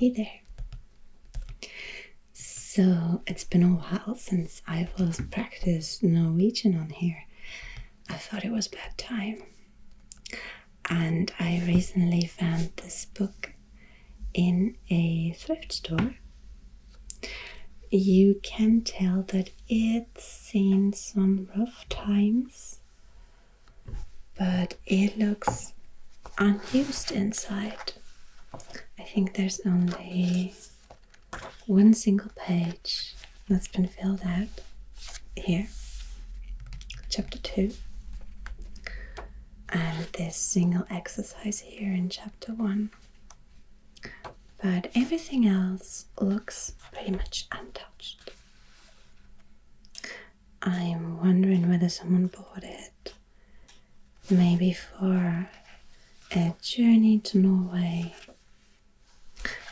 Hey there. So it's been a while since I was practiced Norwegian on here. I thought it was bad time. And I recently found this book in a thrift store. You can tell that it's seen some rough times, but it looks unused inside. I think there's only one single page that's been filled out here, chapter 2, and this single exercise here in chapter 1. But everything else looks pretty much untouched. I'm wondering whether someone bought it, maybe for a journey to Norway.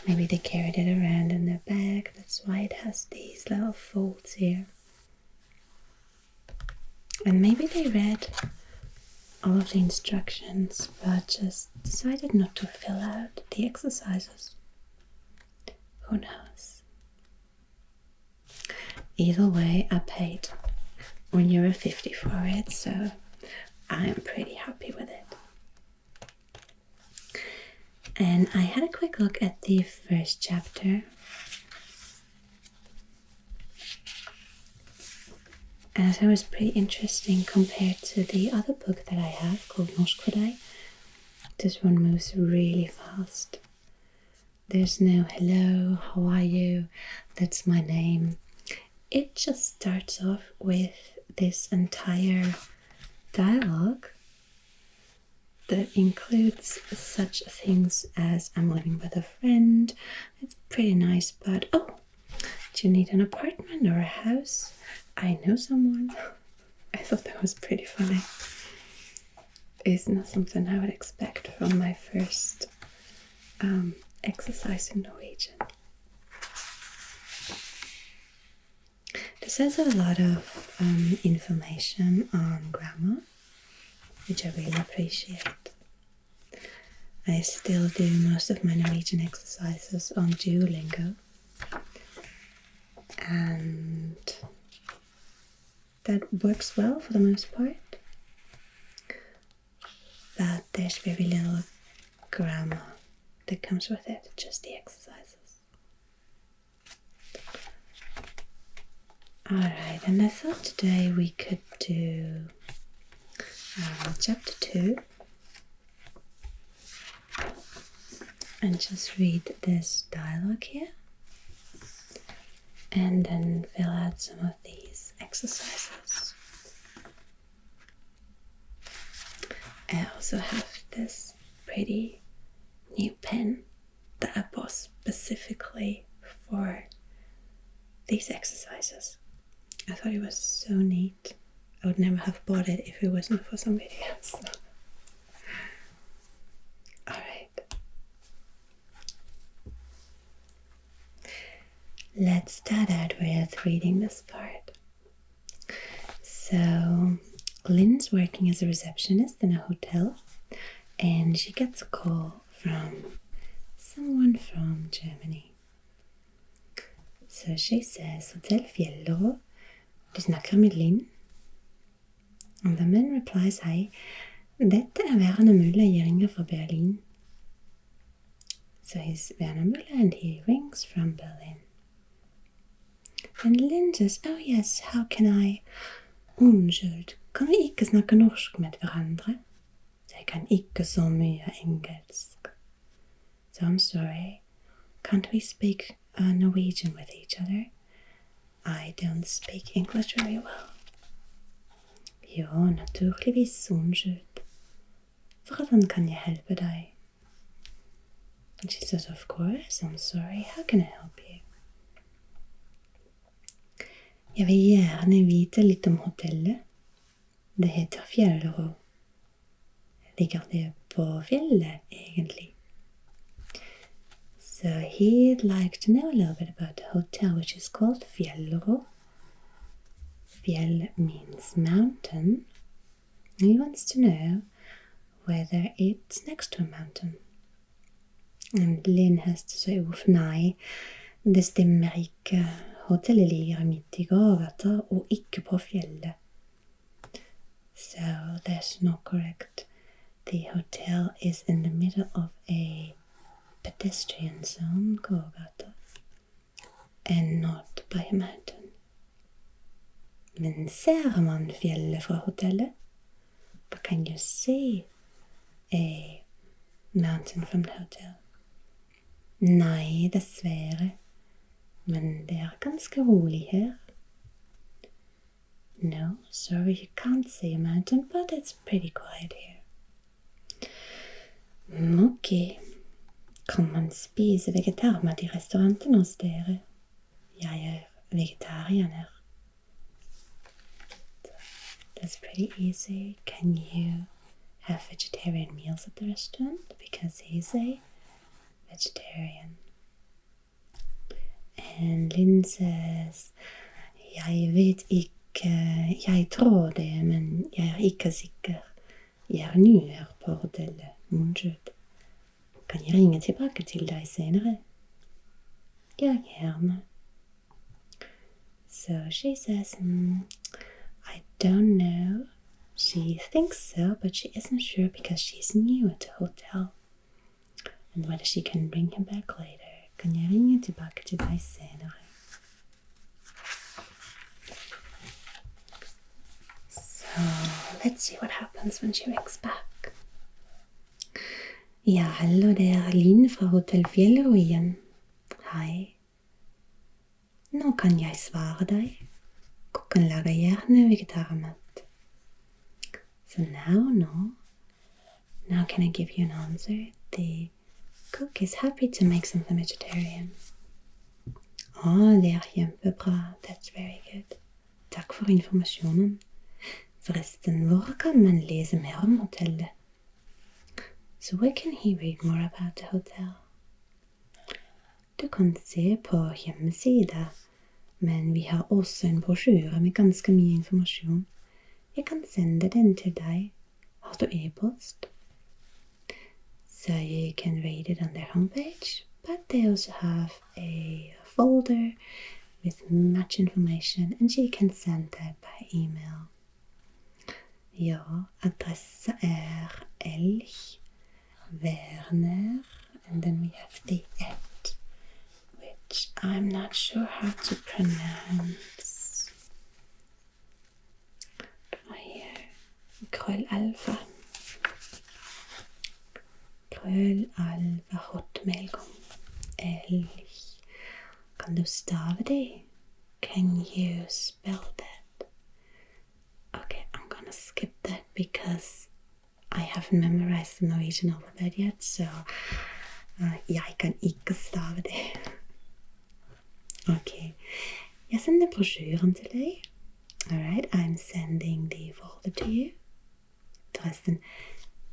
Maybe they carried it around in their bag, that's why it has these little folds here. And maybe they read all of the instructions, but just decided not to fill out the exercises. Who knows? Either way, I paid €1.50 for it, so I'm pretty happy with it. And I had a quick look at the first chapter. And I thought it was pretty interesting compared to the other book that I have called Norsk for deg. This one moves really fast. There's no hello, how are you, that's my name. It just starts off with this entire dialogue that includes such things as I'm living with a friend. It's pretty nice, but oh, do you need an apartment or a house? I know someone. I thought that was pretty funny. It's not something I would expect from my first exercise in Norwegian. This has a lot of information on grammar, which I really appreciate. I still do most of my Norwegian exercises on Duolingo, and that works well for the most part, but there's very little grammar that comes with it, just the exercises. Alright, and I thought today we could do chapter 2 and just read this dialogue here and then fill out some of these exercises. I also have this pretty new pen that I bought specifically for these exercises. I thought it was so neat. I would never have bought it if it wasn't for somebody else. Alright. Let's start out with reading this part. So, Lynn's working as a receptionist in a hotel, and she gets a call from someone from Germany. So she says, Hotel Fjellro, du snakker med Linn. And the man replies, Hei, dette Werner Müller, jeg ringer fra Berlin. So he's Werner Müller and he rings from Berlin. And Linn says, oh yes, how can I? Unnskyld, kan vi ikke snakke norsk med hverandre? Jeg kan ikke så mye engelsk. So I'm sorry, can't we speak Norwegian with each other? I don't speak English very well. Jo, naturligvis, unnskyld. Hvordan kan jeg hjelpe deg? And she says, of course, I'm sorry, how can I help you? Jeg vil gjerne vite litt om hotellet. Det heter Fjellro. Ligger det på fjellet, egentlig? So he'd like to know a little bit about the hotel, which is called Fjellro. Fjell means mountain. He wants to know whether it's next to a mountain. And Lynn has to say, uff, nei, det stemmer ikke. Hotellet ligger midt i gågata og ikke på fjellet. So that's not correct. The hotel is in the middle of a pedestrian zone, gågata, and not by a mountain. Men ser man fjellet fra hotellet? But can you see a mountain from the hotel? Nei, dessverre. Men det ganske rolig her. No, sorry, you can't see a mountain, but it's pretty quiet here. Ok. Kan man spise vegetarmat i restauranten hos dere? Jeg vegetarianer. That's pretty easy. Can you have vegetarian meals at the restaurant? Because he's a vegetarian. And Lynn says, jeg vet ikke, jeg tror det, men jeg ikke sikker. Jeg ny her på hotellet. Unnskyld. Kan jeg ringe tilbake til deg senere? Ja, gjerne. So she says, I don't know. She thinks so, but she isn't sure because she's new at the hotel. And whether she can bring him back later. Kan jeg ringe tilbake til deg senere? So, let's see what happens when she wakes back. Ja, hallo, det Linn fra Hotell Fjellro igjen. Hei. Nå kan jeg svare deg. Kokken lager gjerne vegetarmat. So now can I give you an answer? The cook is happy to make something vegetarian. Det kjempebra. That's very good. Takk for informasjonen. Forresten, hvor kan man lese mer om hotellet? So where can he read more about the hotel? Du kan se på hjemmesida, men vi har også en brosjyre med ganske mye informasjon. Jeg kan sende den til deg. Har du e-post? So you can read it on their homepage, but they also have a folder with much information, and you can send that by email. Ja, adresse Elch, Werner, and then we have the @ which I'm not sure how to pronounce. Here, krøllalfa. Hotmail.com. Elch. Kan du stave det? Can you spell that? Okay, I'm gonna skip that because I haven't memorized the Norwegian alphabet yet, so jeg kan ikke stave det. Okay, jeg sender brosjyren til deg. Alright, I'm sending the folder to you. Forresten,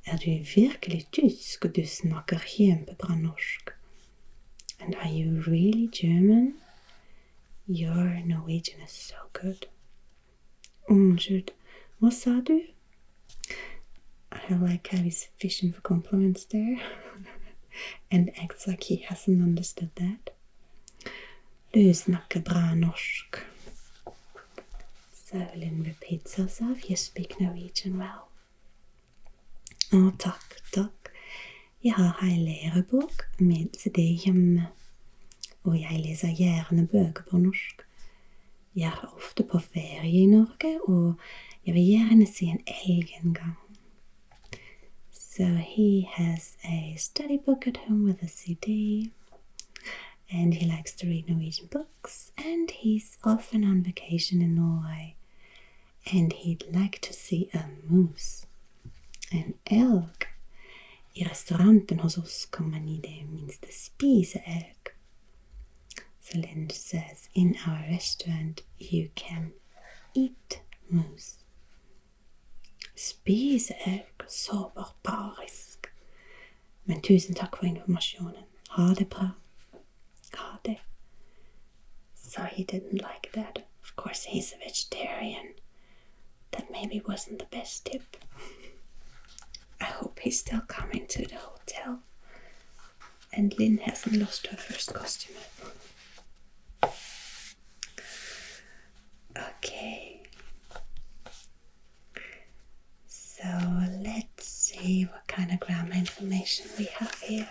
du virkelig tysk, og du snakker kjempebra norsk? And are you really German? Your Norwegian is so good. Unnskyld, hva sa du? I like how he's fishing for compliments there. And acts like he hasn't understood that. Du snakker bra norsk. So Lynn repeats herself, you speak Norwegian well. Takk. Jeg har en lærebok med CD hjemme, og jeg leser gjerne bøker på norsk. Jeg er ofte på ferie i Norge, og jeg vil gjerne se en elg en gang. So he has a study book at home with a CD, and he likes to read Norwegian books, and he's often on vacation in Norway, and he'd like to see a moose. En elg. I restauranten hos oss kan man i det minste spise elg. So Lynn says, in our restaurant you can eat moose. Spise elg, så barbarisk. Men tusen takk for informasjonen. Ha det bra. Ha det. So he didn't like that. Of course he's a vegetarian. That maybe wasn't the best tip. I hope he's still coming to the hotel. And Lynn hasn't lost her first costume. Okay. So let's see what kind of grammar information we have here.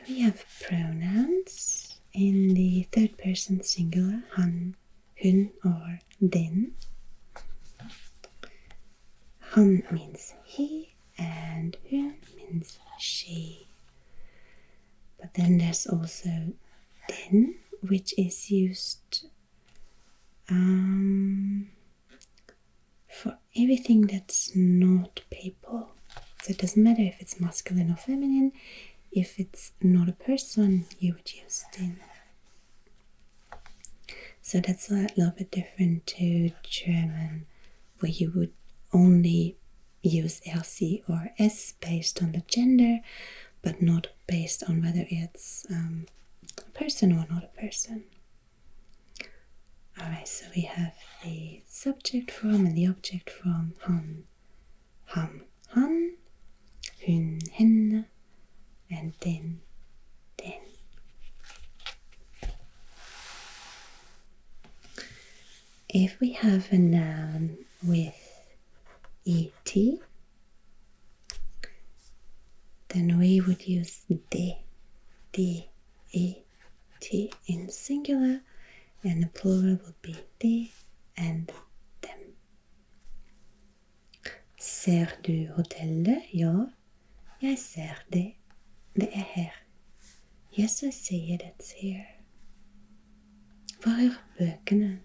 We have pronouns in the third person singular, han, hun, or den. Han means he and hun means she. But then there's also den, which is used for everything that's not people. So it doesn't matter if it's masculine or feminine. If it's not a person, you would use den. So that's a little bit different to German, where you would only use RC or S based on the gender, but not based on whether it's a person or not a person. Alright, so we have the subject form and the object form, han, ham, han, hun, henne, and den, den. If we have a noun with et, then we would use de, et in singular, and the plural would be de and dem. Ser du hotellet? Ja, jeg ser det. Det er her. Yes, I see it, it's here. Hvor er bøkene?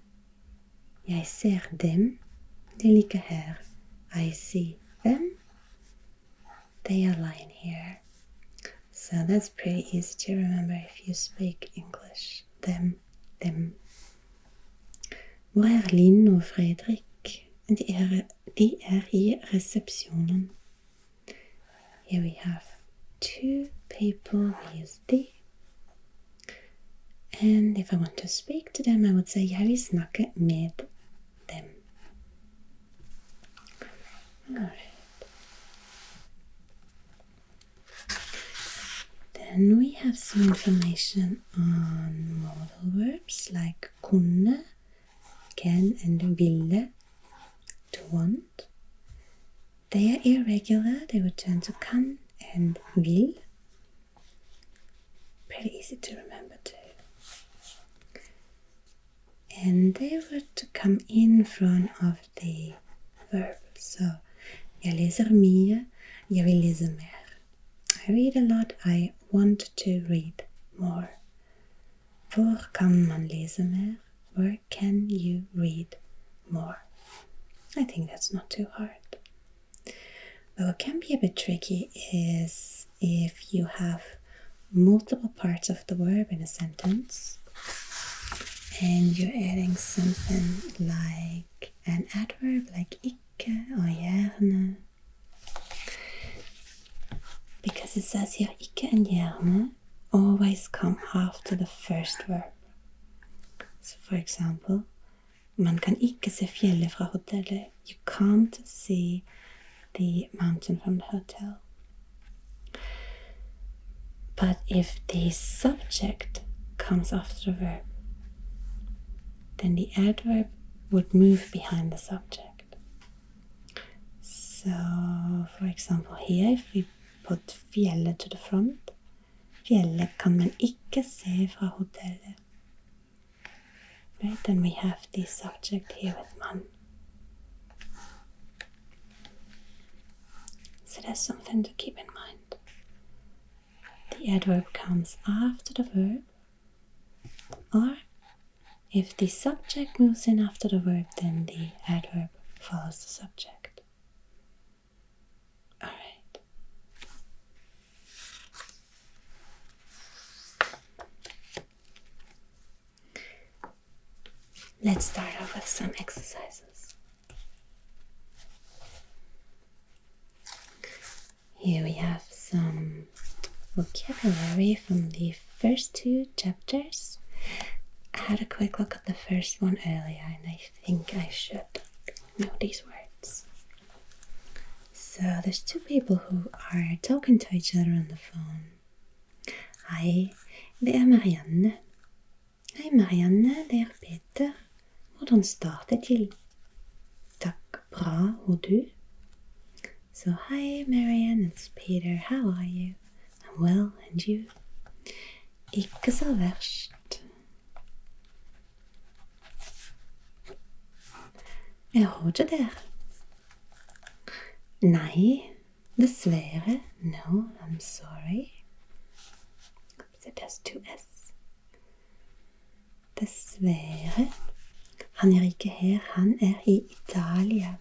Jeg ser dem. De ligger her. I see them. They are lying here. So that's pretty easy to remember if you speak English. Them. Hvor er Linn og Fredrik? De er i resepsjonen. Here we have two people, we use de. And if I want to speak to them, I would say jeg vil snakke med dem. Alright. Then we have some information on modal verbs like kunne, can, and ville, to want. They are irregular, they would turn to kan and vil. Pretty easy to remember too. And they would come in front of the verb. So, jeg leser mye, jeg vil lese mer. I read a lot, I want to read more. Hvor kan man lese mer? Where can you read more? I think that's not too hard. But what can be a bit tricky is if you have multiple parts of the verb in a sentence and you're adding something like an adverb like ikke or gjerne. Because it says here ikke and gjerne always come after the first verb. So for example, man kan ikke se fjellet fra hotellet. You can't see the mountain from the hotel. But if the subject comes after the verb, then the adverb would move behind the subject. So, for example, here if we put fjellet to the front, fjellet kan man ikke se fra hotellet. Right, then we have the subject here with man. So there's something to keep in mind. The adverb comes after the verb, or if the subject moves in after the verb, then the adverb follows the subject. Alright. Let's start off with some exercises. Here we have some vocabulary from the first two chapters. I had a quick look at the first one earlier and I think I should know these words. there's two people who are talking to each other on the phone. Hei, det Marianne. Hei, Marianne, det Peter. Hvordan står det til? Takk, bra, og du? So, hi, Marianne, it's Peter. How are you? I'm well, and you? Ikke så verst. Er ikke der? Nei, dessverre. No, I'm sorry. So there's two S. Dessverre. Han ikke her, han I Italia.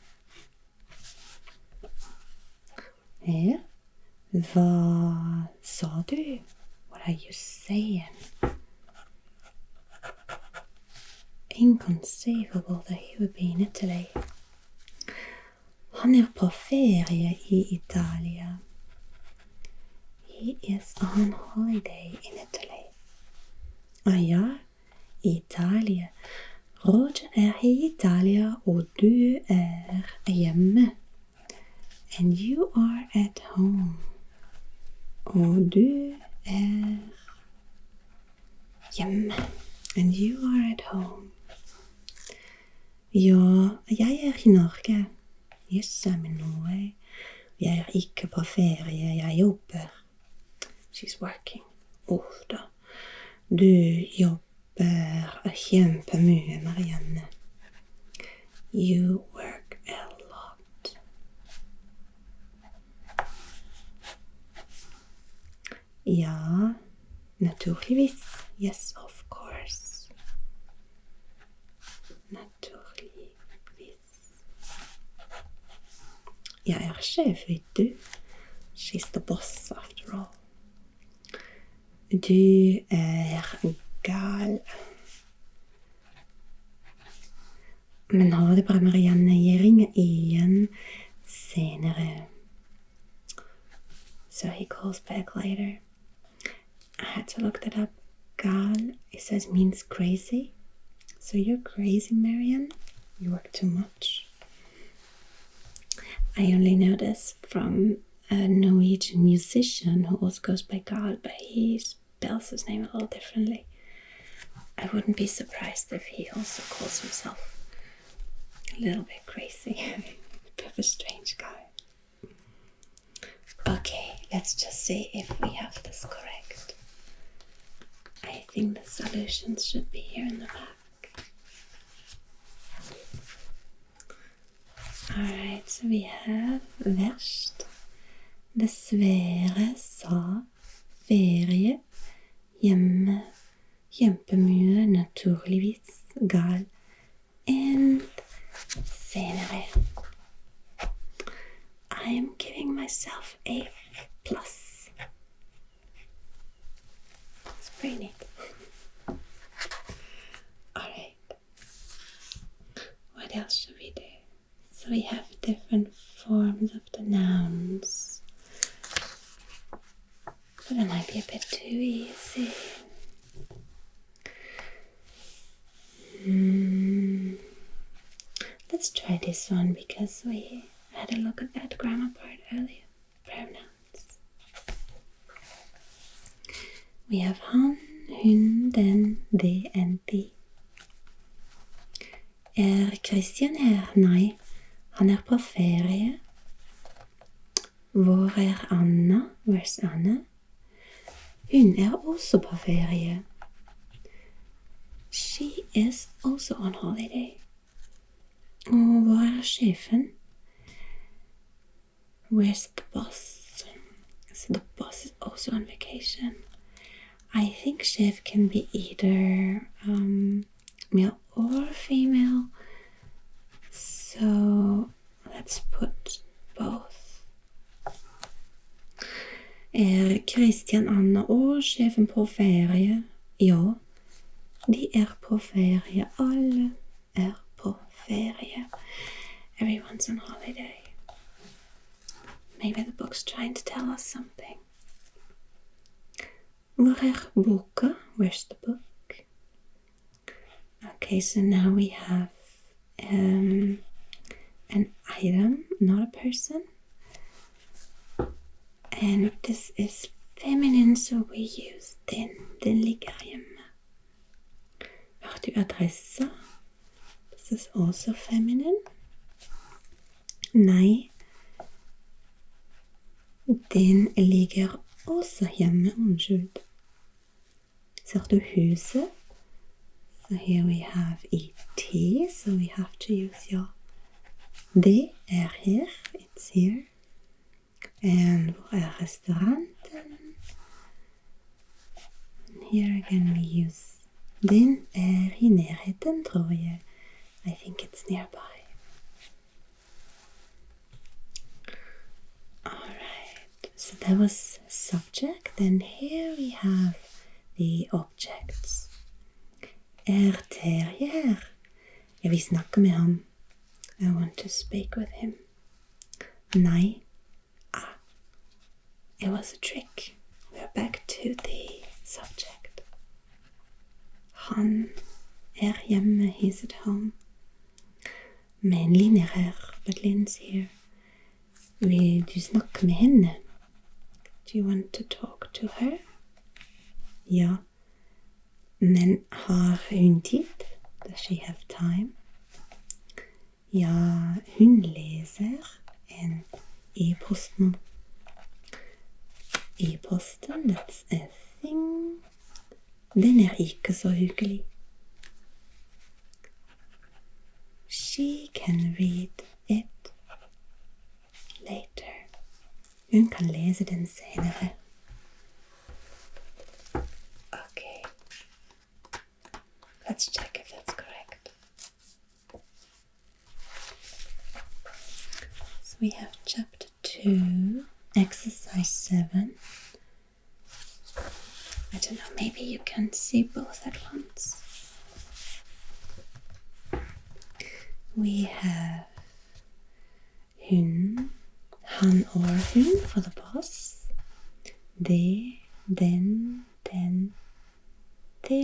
Ja, hva sa du? What are you saying? Inconceivable that he would be in Italy. Han på ferie I Italia. He is on holiday in Italy. Ja, Italia. Roger I Italia, og du hjemme. And you are at home. Og du hjemme. And you are at home. Ja, jeg I Norge. Yes, I'm in Norway. Jeg ikke på ferie, jeg jobber. She's working. Da. Du jobber kjempemye, Marianne. You work a lot. Ja, naturligvis. Yes, of course. Naturligvis. Jeg sjef, vet du. She's the boss, after all. Du gal. Men ha det bra, Marianne. Jeg ringer igjen senere. So he calls back later. I had to look that up. Gal, it says means crazy. So you're crazy, Marianne? You work too much. I only know this from a Norwegian musician who also goes by Gal, but he spells his name a little differently. I wouldn't be surprised if he also calls himself a little bit crazy. Bit of a strange guy. Okay, let's just see if we have this correct. I think the solutions should be here in the back. Alright, so we have verst. Dessverre sa ferie hjemme kjempemye naturligvis gal and senere. I am giving myself a plus. It's pretty neat. Alright. What else should we do? So we have different forms of the nouns. But that might be a bit too easy. Let's try this one because we had a look at that grammar part earlier. Pronouns. We have han, hun, den, de, and de. Christian her? Nei, han på ferie. Hvor Anna? Where's Anna? Hun også på ferie. She is also on holiday. Og hvor sjefen? Where's the boss? So the boss is also on vacation. I think chef can be either male or female. So let's put both. Christian, Anna og sjefen på ferie? Ja, de på ferie. Alle på ferie. Everyone's on holiday. Maybe the book's trying to tell us something. Hvor boka? Where's the book? Okay, so now we have an item, not a person. And this is feminine, so we use den. Den ligger hjemme. Har du adresse? This is also feminine. Nei, den ligger også hjemme, unnskyld. Ser du huset? So here we have ET, so we have to use ja. Det here, it's here. And hvor restauranten? And here again we use den I nærheten, tror jeg. I think it's nearby. Alright, so that was subject, and here we have the objects. Terje her? Jeg vil snakke med ham. I want to speak with him. Nei. It was a trick. We're back to the subject. Han hjemme, he's at home. Men Linn her, but Lynn's here. Vil du snakke med henne? Do you want to talk to her? Ja. Men har hun tid? Does she have time? Ja, hun leser en e-posten. E-posten, that's a thing. Den ikke så hyggelig. She can read it later. Hun kan lese den senere. Okay. Let's check if that's correct. So we have chapter 2, exercise 7. I don't know, maybe you can see both at once. We have hun, han or hun for the boss. They, then, they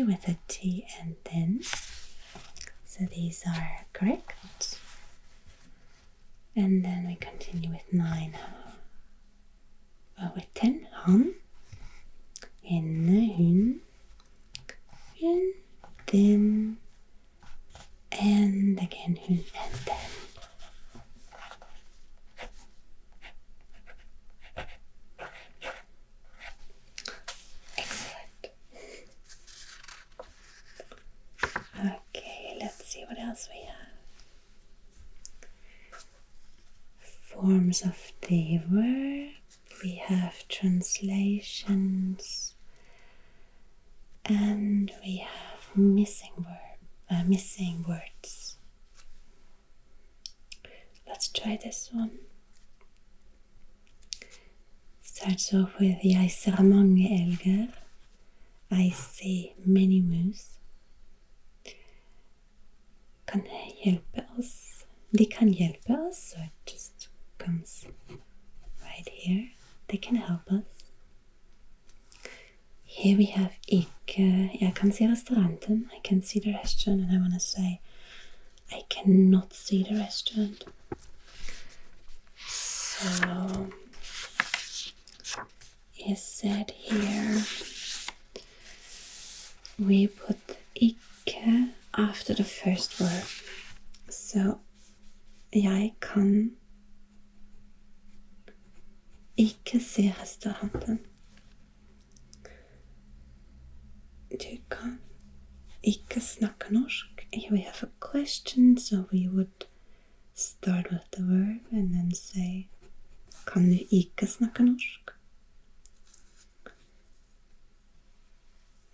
with a T and then. So these are correct. And then we continue with 9. With 10, han. Henne, hun, then, and again hun, and then. Excellent. Okay, let's see what else we have. Forms of the verb. We have translations. And we have missing words. Let's try this one. Starts off with jeg ser mange elger. I see many moose. Kan hjelpe oss. De kan hjelpe oss, so it just comes right here. They can help us. Here we have ikke. Jeg kan see restauranten. I can see the restaurant, and I want to say I cannot see the restaurant. So is said here we put ikke after the first verb. So jeg kan ikke se restauranten. Du kan ikke snakke norsk. Here we have a question, so we would start with the verb and then say, kan du ikke snakke norsk?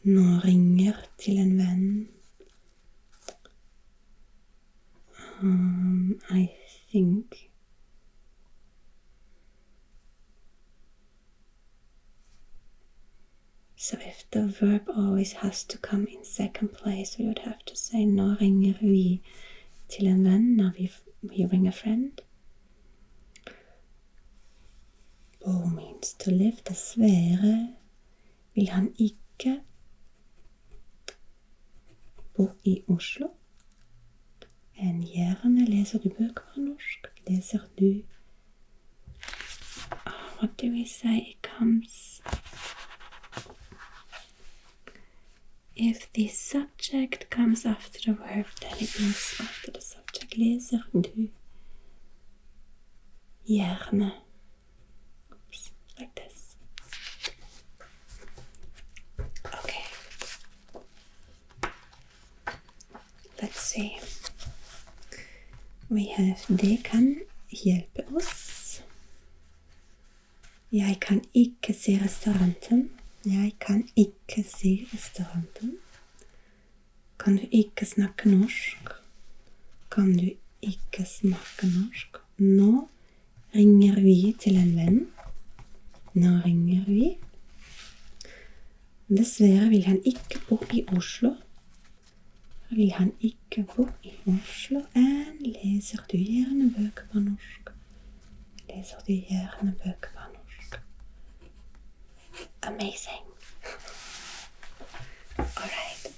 Nå ringer til en venn. I think so if the verb always has to come in second place, we would have to say nå ringer vi til en venn, når we ring a friend. Bo means to live. Dessverre vil han ikke bo i Oslo. En gjerne leser du bøker på norsk. Leser du what do we say? It comes if the subject comes after the verb, then it moves after the subject. Leser du gjerne? Oops, like this. Okay. Let's see. We have det kan hjelpe oss. Jeg kan ikke se restauranten. Jeg kan ikke se restauranten. Kan du ikke snakke norsk? Kan du ikke snakke norsk? Nå ringer vi til en venn. Nå ringer vi. Dessverre vil han ikke bo i Oslo. Vil han ikke bo i Oslo? Leser du gjerne bøker på norsk? Leser du gjerne bøker på norsk? Amazing. All right.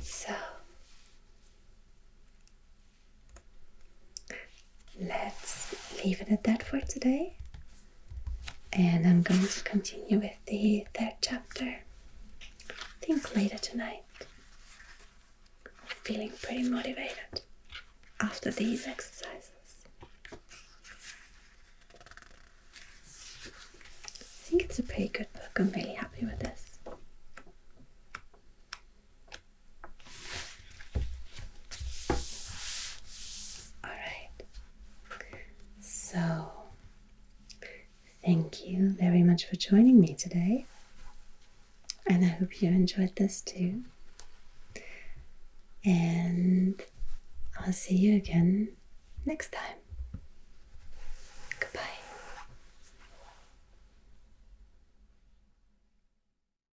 So let's leave it at that for today. And I'm going to continue with the third chapter. I think later tonight. I'm feeling pretty motivated after these exercises. I think it's a pretty good book. I'm really happy with this. Alright. So, thank you very much for joining me today. And I hope you enjoyed this too. And I'll see you again next time.